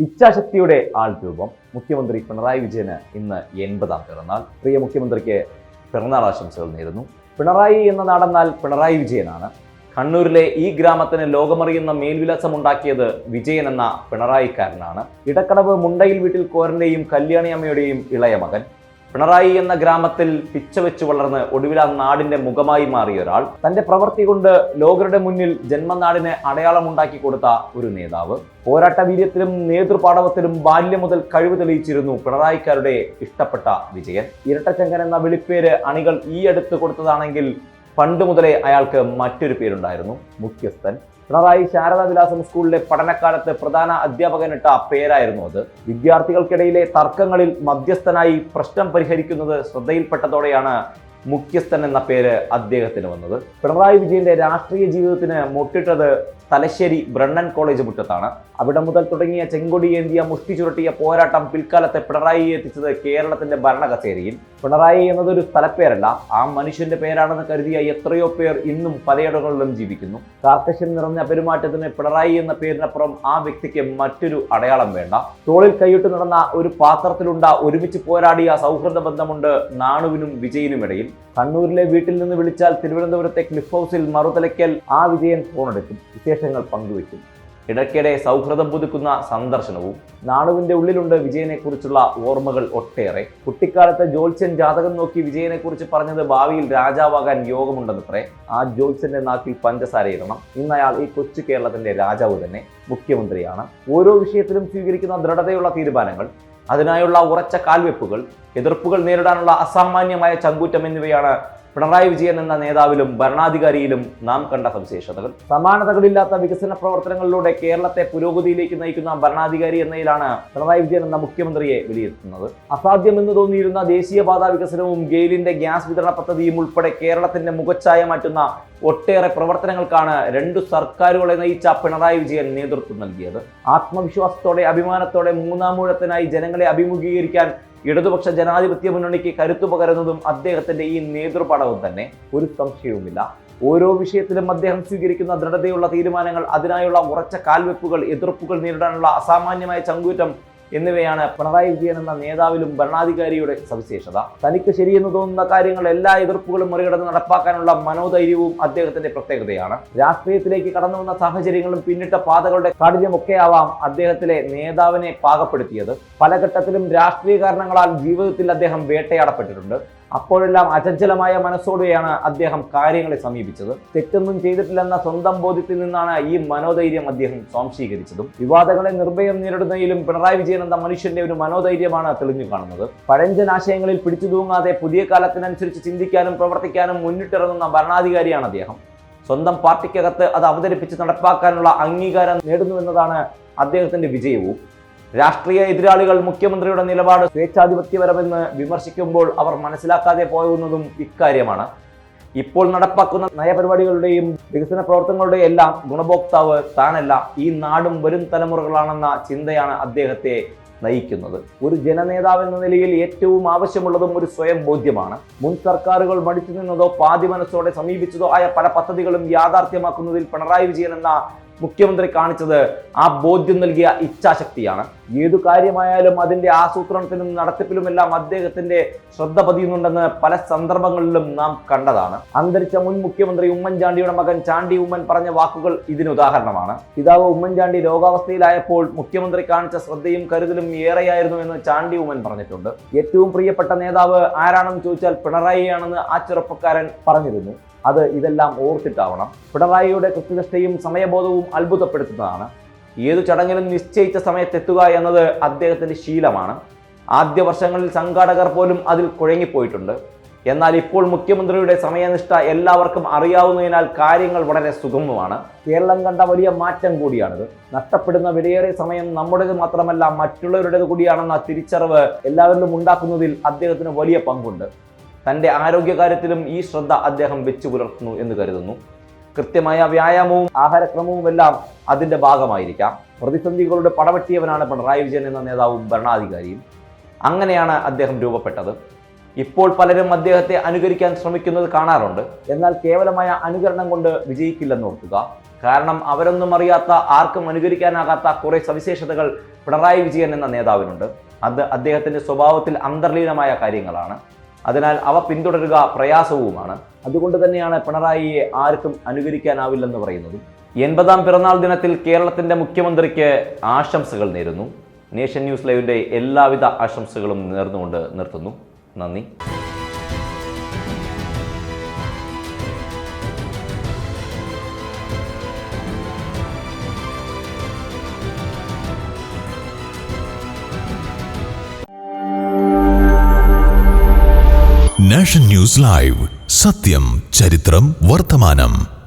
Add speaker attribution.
Speaker 1: ഇച്ഛാശക്തിയുടെ ആൾരൂപം മുഖ്യമന്ത്രി പിണറായി വിജയന് ഇന്ന് 80-ാം പിറന്നാൾ. പ്രിയ മുഖ്യമന്ത്രിക്ക് പിറന്നാൾ ആശംസകൾ നേരുന്നു. പിണറായി എന്ന നാടെന്നാൽ പിണറായി വിജയനാണ്. കണ്ണൂരിലെ ഈ ഗ്രാമത്തിന് ലോകമറിയുന്ന മേൽവിലാസമുണ്ടാക്കിയത് വിജയൻ എന്ന പിണറായിക്കാരനാണ്. ഇടക്കടവ് മുണ്ടയിൽ വീട്ടിൽ കോരന്റെയും കല്യാണിയമ്മയുടെയും ഇളയ മകൻ. പിണറായി എന്ന ഗ്രാമത്തിൽ പിച്ചവെച്ച് വളർന്ന് ഒടുവിൽ ആ നാടിന്റെ മുഖമായി മാറിയ ഒരാൾ. തന്റെ പ്രവൃത്തി കൊണ്ട് ലോകരുടെ മുന്നിൽ ജന്മനാടിന് അടയാളമുണ്ടാക്കി കൊടുത്ത ഒരു നേതാവ്. പോരാട്ട വീര്യത്തിലും നേതൃപാടവത്തിലും ബാല്യം മുതൽ കഴിവ് തെളിയിച്ചിരുന്നു പിണറായിക്കാരുടെ ഇഷ്ടപ്പെട്ട വിജയൻ. ഇരട്ടച്ചങ്കൻ എന്ന വിളിപ്പേര് അണികൾ ഈ അടുത്ത് കൊടുത്തതാണെങ്കിൽ പണ്ട് മുതലേ അയാൾക്ക് മറ്റൊരു പേരുണ്ടായിരുന്നു, മുഖ്യസ്ഥൻ. പിണറായി ശാരദാവിലാസം സ്കൂളിലെ പഠനകാലത്ത് പ്രധാന അധ്യാപകനിട്ട പേരായിരുന്നു അത്. വിദ്യാർത്ഥികൾക്കിടയിലെ തർക്കങ്ങളിൽ മധ്യസ്ഥനായി പ്രശ്നം പരിഹരിക്കുന്നത് ശ്രദ്ധയിൽപ്പെട്ടതോടെയാണ് മുഖ്യസ്ഥൻ എന്ന പേര് അദ്ദേഹത്തിന് വന്നത്. പിണറായി വിജയന്റെ രാഷ്ട്രീയ ജീവിതത്തിന് മുട്ടിട്ടത് തലശ്ശേരി ബ്രണ്ണൻ കോളേജ് മുറ്റത്താണ്. അവിടെ മുതൽ തുടങ്ങിയ ചെങ്കൊടി ഏന്തിയ മുഷ്ടി ചുരുട്ടിയ പോരാട്ടം പിൽക്കാലത്തെ പിണറായിയെ എത്തിച്ചത് കേരളത്തിന്റെ ഭരണകസേരയിൽ. പിണറായി എന്നതൊരു സ്ഥലപ്പേരല്ല, ആ മനുഷ്യന്റെ പേരാണെന്ന് കരുതിയ എത്രയോ പേർ ഇന്നും പലയിടങ്ങളിലും ജീവിക്കുന്നു. കാർക്കശ്യം നിറഞ്ഞ പെരുമാറ്റത്തിന് പിണറായി എന്ന പേരിനപ്പുറം ആ വ്യക്തിക്ക് മറ്റൊരു അടയാളം വേണ്ട. തോളിൽ കൈയിട്ട് നടന്ന ഒരു പാത്രത്തിലുണ്ട ഒരുമിച്ച് പോരാടിയ സൗഹൃദ ബന്ധമുണ്ട് നാണുവിനും വിജയനുമിടയിൽ. കണ്ണൂരിലെ വീട്ടിൽ നിന്ന് വിളിച്ചാൽ തിരുവനന്തപുരത്തെ ക്ലിഫ് ഹൗസിൽ മറുതലയ്ക്കൽ ആ വിജയൻ ഫോണെടുക്കും, വിശേഷങ്ങൾ പങ്കുവയ്ക്കും. ഇടയ്ക്കിടെ സൗഹൃദം പുതുക്കുന്ന സന്ദർശനവും. നാണുവിന്റെ ഉള്ളിലുണ്ട് വിജയനെ കുറിച്ചുള്ള ഓർമ്മകൾ ഒട്ടേറെ. കുട്ടിക്കാലത്ത് ജ്യോത്സ്യൻ ജാതകം നോക്കി വിജയനെ കുറിച്ച് പറഞ്ഞത് ഭാവിയിൽ രാജാവാകാൻ യോഗമുണ്ടെന്നത്രേ. ആ ജ്യോത്സ്യന്റെ നാക്കിൽ പഞ്ചസാര ഇടണം. ഇന്ന് അയാൾ ഈ കൊച്ചു കേരളത്തിന്റെ രാജാവ് തന്നെ, മുഖ്യമന്ത്രിയാണ്. ഓരോ വിഷയത്തിലും സ്വീകരിക്കുന്ന ദൃഢതയുള്ള തീരുമാനങ്ങൾ, അതിനായുള്ള ഉറച്ച കാൽവെപ്പുകൾ, എതിർപ്പുകൾ നേരിടാനുള്ള അസാമാന്യമായ ചങ്കൂറ്റം എന്നിവയാണ് പിണറായി വിജയൻ എന്ന നേതാവിലും ഭരണാധികാരിയിലും നാം കണ്ട സവിശേഷതകൾ. സമാനതകളില്ലാത്ത വികസന പ്രവർത്തനങ്ങളിലൂടെ കേരളത്തെ പുരോഗതിയിലേക്ക് നയിക്കുന്ന ഭരണാധികാരി എന്നതിലാണ് പിണറായി വിജയൻ എന്ന മുഖ്യമന്ത്രിയെ വിലയിരുത്തുന്നത്. അസാധ്യമെന്ന് തോന്നിയിരുന്ന ദേശീയപാതാ വികസനവും ഗെയിലിന്റെ ഗ്യാസ് വിതരണ പദ്ധതിയും ഉൾപ്പെടെ കേരളത്തിന്റെ മുഖച്ഛായ മാറ്റുന്ന ഒട്ടേറെ പ്രവർത്തനങ്ങൾക്കാണ് രണ്ടു സർക്കാരുകളെ നയിച്ച പിണറായി വിജയൻ നേതൃത്വം നൽകിയത്. ആത്മവിശ്വാസത്തോടെ അഭിമാനത്തോടെ മൂന്നാം ഊഴത്തിനായി ജനങ്ങളെ അഭിമുഖീകരിക്കാൻ ഇടതുപക്ഷ ജനാധിപത്യ മുന്നണിക്ക് കരുത്തു പകരുന്നതും അദ്ദേഹത്തിന്റെ ഈ നേതൃപാടവും തന്നെ, ഒരു സംശയവുമില്ല. ഓരോ വിഷയത്തിലും അദ്ദേഹം സ്വീകരിക്കുന്ന ദൃഢതയുള്ള തീരുമാനങ്ങൾ, അതിനായുള്ള ഉറച്ച കാൽവെപ്പുകൾ, എതിർപ്പുകൾ നേരിടാനുള്ള അസാമാന്യമായ ചങ്കൂറ്റം എന്നിവയാണ് പിണറായി വിജയൻ എന്ന നേതാവിലും ഭരണാധികാരിയുടെ സവിശേഷത. തനിക്ക് ശരിയെന്ന് തോന്നുന്ന കാര്യങ്ങൾ എല്ലാ എതിർപ്പുകളും മറികടന്ന് നടപ്പാക്കാനുള്ള മനോധൈര്യവും അദ്ദേഹത്തിന്റെ പ്രത്യേകതയാണ്. രാഷ്ട്രീയത്തിലേക്ക് കടന്നു വന്ന സാഹചര്യങ്ങളും പിന്നിട്ട പാതകളുടെ കാഠിന്യമൊക്കെ ആവാം അദ്ദേഹത്തിലെ നേതാവിനെ പാകപ്പെടുത്തിയത്. പല ഘട്ടത്തിലും രാഷ്ട്രീയ കാരണങ്ങളാൽ ജീവിതത്തിൽ അദ്ദേഹം വേട്ടയാടപ്പെട്ടിട്ടുണ്ട്. അപ്പോഴെല്ലാം അചഞ്ചലമായ മനസ്സോടെയാണ് അദ്ദേഹം കാര്യങ്ങളെ സമീപിച്ചത്. തെറ്റൊന്നും ചെയ്തിട്ടില്ലെന്ന സ്വന്തം ബോധ്യത്തിൽ നിന്നാണ് ഈ മനോധൈര്യം അദ്ദേഹം സ്വാംശീകരിച്ചതും. വിവാദങ്ങളെ നിർഭയം നേരിടുന്നതിലും പിണറായി വിജയൻ എന്ന മനുഷ്യന്റെ ഒരു മനോധൈര്യമാണ് തെളിഞ്ഞു കാണുന്നത്. പഴഞ്ചൻ ആശയങ്ങളിൽ പിടിച്ചു തൂങ്ങാതെ പുതിയ കാലത്തിനനുസരിച്ച് ചിന്തിക്കാനും പ്രവർത്തിക്കാനും മുന്നിട്ടിറങ്ങുന്ന ഭരണാധികാരിയാണ് അദ്ദേഹം. സ്വന്തം പാർട്ടിക്കകത്ത് അത് അവതരിപ്പിച്ച് നടപ്പാക്കാനുള്ള അംഗീകാരം നേടുന്നുവെന്നതാണ് അദ്ദേഹത്തിന്റെ വിജയവും. രാഷ്ട്രീയ എതിരാളികൾ മുഖ്യമന്ത്രിയുടെ നിലപാട് സ്വേച്ഛാധിപത്യപരമെന്ന് വിമർശിക്കുമ്പോൾ അവർ മനസ്സിലാക്കാതെ പോകുന്നതും ഇക്കാര്യമാണ്. ഇപ്പോൾ നടപ്പാക്കുന്ന നയപരിപാടികളുടെയും വികസന പ്രവർത്തനങ്ങളുടെയും എല്ലാം ഗുണഭോക്താവ് താനല്ല, ഈ നാടും വരും തലമുറകളാണെന്ന ചിന്തയാണ് അദ്ദേഹത്തെ നയിക്കുന്നത്. ഒരു ജനനേതാവ് എന്ന നിലയിൽ ഏറ്റവും ആവശ്യമുള്ളതും ഒരു സ്വയം ബോധ്യമാണ്. മുൻ സർക്കാരുകൾ മടിച്ചു നിന്നതോ പാതി മനസ്സോടെ സമീപിച്ചതോ ആയ പല പദ്ധതികളും യാഥാർത്ഥ്യമാക്കുന്നതിൽ പിണറായി വിജയൻ എന്ന മുഖ്യമന്ത്രി കാണിച്ചത് ആ ബോധ്യം നൽകിയ ഇച്ഛാശക്തിയാണ്. ഏതു കാര്യമായാലും അതിന്റെ ആസൂത്രണത്തിലും നടത്തിപ്പിലുമെല്ലാം അദ്ദേഹത്തിന്റെ ശ്രദ്ധ പതിയുന്നുണ്ടെന്ന് പല സന്ദർഭങ്ങളിലും നാം കണ്ടതാണ്. അന്തരിച്ച മുൻ മുഖ്യമന്ത്രി ഉമ്മൻചാണ്ടിയുടെ മകൻ ചാണ്ടി ഉമ്മൻ പറഞ്ഞ വാക്കുകൾ ഇതിന് ഉദാഹരണമാണ്. പിതാവ് ഉമ്മൻചാണ്ടി രോഗാവസ്ഥയിലായപ്പോൾ മുഖ്യമന്ത്രി കാണിച്ച ശ്രദ്ധയും കരുതലും ഏറെയായിരുന്നു എന്ന് ചാണ്ടി ഉമ്മൻ പറഞ്ഞിട്ടുണ്ട്. ഏറ്റവും പ്രിയപ്പെട്ട നേതാവ് ആരാണെന്ന് ചോദിച്ചാൽ പിണറായിയാണെന്ന് ആ ചെറുപ്പക്കാരൻ പറഞ്ഞിരുന്നു. അത് ഇതെല്ലാം ഓർത്തിട്ടാവണം. പിണറായിയുടെ കൃത്യനിഷ്ഠയും സമയബോധവും അത്ഭുതപ്പെടുത്തുന്നതാണ്. ഏതു ചടങ്ങിലും നിശ്ചയിച്ച സമയത്തെത്തുക എന്നത് അദ്ദേഹത്തിന്റെ ശീലമാണ്. ആദ്യ വർഷങ്ങളിൽ സംഘാടകർ പോലും അതിൽ കുഴങ്ങിപ്പോയിട്ടുണ്ട്. എന്നാൽ ഇപ്പോൾ മുഖ്യമന്ത്രിയുടെ സമയനിഷ്ഠ എല്ലാവർക്കും അറിയാവുന്നതിനാൽ കാര്യങ്ങൾ വളരെ സുഗമമാണ്. കേരളം കണ്ട വലിയ മാറ്റം കൂടിയാണിത്. നഷ്ടപ്പെടുന്ന വിലയേറിയ സമയം നമ്മുടേത് മാത്രമല്ല മറ്റുള്ളവരുടേത് കൂടിയാണെന്ന തിരിച്ചറിവ് എല്ലാവരിലും ഉണ്ടാക്കുന്നതിൽ അദ്ദേഹത്തിന് വലിയ പങ്കുണ്ട്. തൻ്റെ ആരോഗ്യകാര്യത്തിലും ഈ ശ്രദ്ധ അദ്ദേഹം വെച്ചു പുലർത്തുന്നു എന്ന് കരുതുന്നു. കൃത്യമായ വ്യായാമവും ആഹാരക്രമവുമെല്ലാം അതിൻ്റെ ഭാഗമായിരിക്കാം. പ്രതിസന്ധികളുടെ പടവെട്ടിയവനാണ് പിണറായി വിജയൻ എന്ന നേതാവും ഭരണാധികാരിയും. അങ്ങനെയാണ് അദ്ദേഹം രൂപപ്പെട്ടത്. ഇപ്പോൾ പലരും അദ്ദേഹത്തെ അനുകരിക്കാൻ ശ്രമിക്കുന്നത് കാണാറുണ്ട്. എന്നാൽ കേവലമായ അനുകരണം കൊണ്ട് വിജയിക്കില്ലെന്ന് ഓർക്കുക. കാരണം അവരൊന്നും അറിയാത്ത, ആർക്കും അനുകരിക്കാനാകാത്ത കുറെ സവിശേഷതകൾ പിണറായി വിജയൻ എന്ന നേതാവിനുണ്ട്. അത് അദ്ദേഹത്തിന്റെ സ്വഭാവത്തിൽ അന്തർലീനമായ കാര്യങ്ങളാണ്. അതിനാൽ അവ പിന്തുടരുക പ്രയാസവുമാണ്. അതുകൊണ്ട് തന്നെയാണ് പിണറായിയെ ആർക്കും അനുകരിക്കാനാവില്ലെന്ന് പറയുന്നതും. 80ാം പിറന്നാൾ ദിനത്തിൽ കേരളത്തിന്റെ മുഖ്യമന്ത്രിക്ക് ആശംസകൾ നേരുന്നു. നേഷൻ ന്യൂസ് ലൈവിന്റെ എല്ലാവിധ ആശംസകളും നേർന്നുകൊണ്ട് നിർത്തുന്നു. നന്ദി.
Speaker 2: നാഷൻ ന്യൂസ് ലൈവ്, സത്യം, ചരിത്രം, വർത്തമാനം.